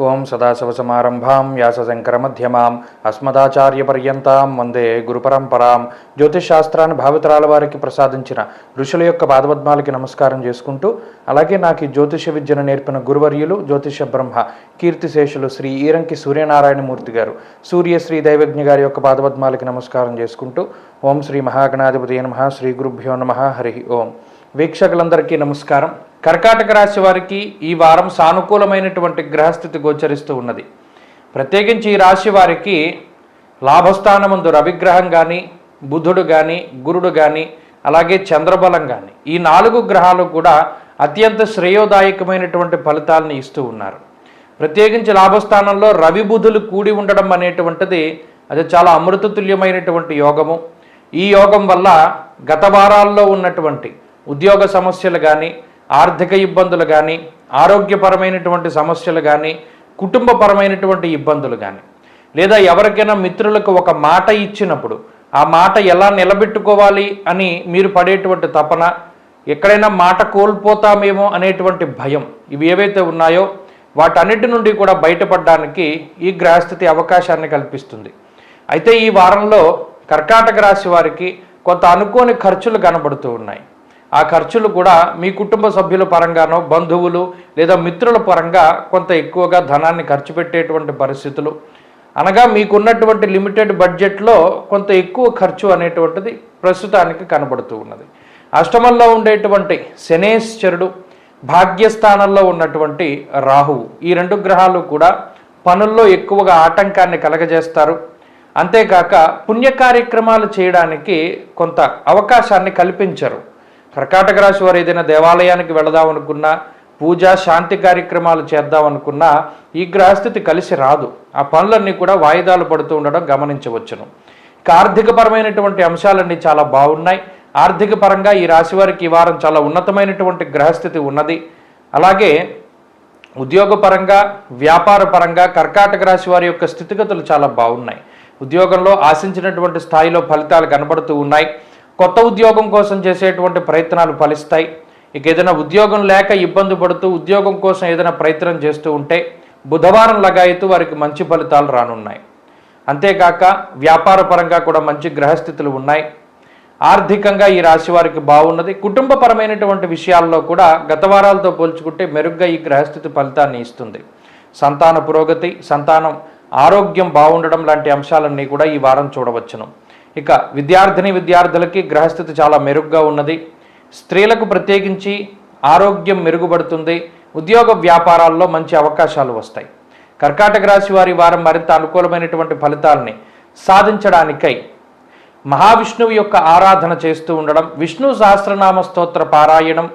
ఓం సదాశివసమారంభాం వ్యాసశంకరమధ్యమాం అస్మదాచార్యపర్యంతాం వందే గురుపరంపరాం. జ్యోతిషాస్త్రాన్ని భావితరాల వారికి ప్రసాదించిన ఋషుల యొక్క పాదపద్మాలకి నమస్కారం చేసుకుంటూ, అలాగే నాకు ఈ జ్యోతిష విద్యను నేర్పిన గురువర్యులు జ్యోతిష బ్రహ్మ కీర్తిశేషులు శ్రీ ఈరంకి సూర్యనారాయణమూర్తి గారు, సూర్యశ్రీ దైవజ్ఞ గారి యొక్క పాదపద్మాలకి నమస్కారం చేసుకుంటూ, ఓం శ్రీ మహాగణాధిపతి నమః, శ్రీ గురుభ్యో నమః, హరి ఓం. వీక్షకులందరికీ నమస్కారం. కర్కాటక రాశి వారికి ఈ వారం సానుకూలమైనటువంటి గ్రహస్థితి గోచరిస్తూ ఉన్నది. ప్రత్యేకించి ఈ రాశి వారికి లాభస్థానమందు రవిగ్రహం కానీ, బుధుడు కానీ, గురుడు కానీ, అలాగే చంద్రబలం కానీ, ఈ 4 గ్రహాలు కూడా అత్యంత శ్రేయోదాయకమైనటువంటి ఫలితాలను ఇస్తూ ఉన్నారు. ప్రత్యేకించి లాభస్థానంలో రవి బుధులు కూడి ఉండడం అనేటువంటిది అది చాలా అమృతతుల్యమైనటువంటి యోగము. ఈ యోగం వల్ల గత వారాల్లో ఉన్నటువంటి ఉద్యోగ సమస్యలు కానీ, ఆర్థిక ఇబ్బందులు కానీ, ఆరోగ్యపరమైనటువంటి సమస్యలు కానీ, కుటుంబపరమైనటువంటి ఇబ్బందులు కానీ, లేదా ఎవరికైనా మిత్రులకు ఒక మాట ఇచ్చినప్పుడు ఆ మాట ఎలా నిలబెట్టుకోవాలి అని మీరు పడేటువంటి తపన, ఎక్కడైనా మాట కోల్పోతామేమో అనేటువంటి భయం, ఇవి ఏవైతే ఉన్నాయో వాటన్నిటి నుండి కూడా బయటపడడానికి ఈ గ్రహస్థితి అవకాశాన్ని కల్పిస్తుంది. అయితే ఈ వారంలో కర్కాటక రాశి వారికి కొంత అనుకోని ఖర్చులు కనబడుతూ ఉన్నాయి. ఆ ఖర్చులు కూడా మీ కుటుంబ సభ్యుల పరంగానో, బంధువులు లేదా మిత్రుల పరంగా కొంత ఎక్కువగా ధనాన్ని ఖర్చు పెట్టేటువంటి పరిస్థితులు, అనగా మీకున్నటువంటి లిమిటెడ్ బడ్జెట్లో కొంత ఎక్కువ ఖర్చు అనేటువంటిది ప్రస్తుతానికి కనబడుతూ ఉన్నది. అష్టమంలో ఉండేటువంటి శనేశ్వరుడు, భాగ్యస్థానంలో ఉన్నటువంటి రాహువు, ఈ 2 గ్రహాలు కూడా పనుల్లో ఎక్కువగా ఆటంకాన్ని కలగజేస్తారు. అంతేకాక పుణ్య కార్యక్రమాలు చేయడానికి కొంత అవకాశాన్ని కల్పించరు. కర్కాటక రాశి వారు ఏదైనా దేవాలయానికి వెళదామనుకున్నా, పూజ శాంతి కార్యక్రమాలు చేద్దామనుకున్నా ఈ గ్రహస్థితి కలిసి రాదు. ఆ పనులన్నీ కూడా వాయిదాలు పడుతూ ఉండడం గమనించవచ్చును. ఇక ఆర్థికపరమైనటువంటి అంశాలన్నీ చాలా బాగున్నాయి. ఆర్థిక పరంగా ఈ రాశి వారికి ఈ వారం చాలా ఉన్నతమైనటువంటి గ్రహస్థితి ఉన్నది. అలాగే ఉద్యోగపరంగా, వ్యాపార పరంగా కర్కాటక రాశి వారి యొక్క స్థితిగతులు చాలా బాగున్నాయి. ఉద్యోగంలో ఆశించినటువంటి స్థాయిలో ఫలితాలు కనబడుతూ ఉన్నాయి. కొత్త ఉద్యోగం కోసం చేసేటువంటి ప్రయత్నాలు ఫలిస్తాయి. ఇక ఏదైనా ఉద్యోగం లేక ఇబ్బంది పడుతూ ఉద్యోగం కోసం ఏదైనా ప్రయత్నం చేస్తూ ఉంటే బుధవారం లగాయతూ వారికి మంచి ఫలితాలు రానున్నాయి. అంతేకాక వ్యాపార పరంగా కూడా మంచి గ్రహస్థితులు ఉన్నాయి. ఆర్థికంగా ఈ రాశి వారికి బాగున్నది. కుటుంబపరమైనటువంటి విషయాల్లో కూడా గత వారాలతో పోల్చుకుంటే మెరుగ్గా ఈ గ్రహస్థితి ఫలితాన్ని ఇస్తుంది. సంతాన పురోగతి, సంతానం ఆరోగ్యం బాగుండడం లాంటి అంశాలన్నీ కూడా ఈ వారం చూడవచ్చును. ఇక విద్యార్థులకి గ్రహస్థితి చాలా మెరుగ్గా ఉన్నది. స్త్రీలకు ప్రత్యేకించి ఆరోగ్యం మెరుగుపడుతుంది. ఉద్యోగ వ్యాపారాల్లో మంచి అవకాశాలు వస్తాయి. కర్కాటక రాశి వారి వారం మరింత అనుకూలమైనటువంటి ఫలితాలని సాధించడానికై మహావిష్ణువు యొక్క ఆరాధన చేస్తూ ఉండడం, విష్ణు సహస్రనామ స్తోత్ర పారాయణం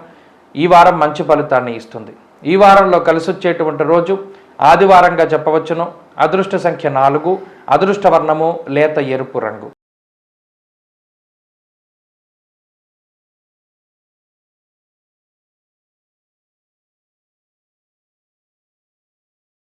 ఈ వారం మంచి ఫలితాన్ని ఇస్తుంది. ఈ వారంలో కలిసి వచ్చేటువంటి రోజు ఆదివారంగా చెప్పవచ్చును. అదృష్ట సంఖ్య 4, అదృష్ట వర్ణము లేత ఎరుపు రంగు.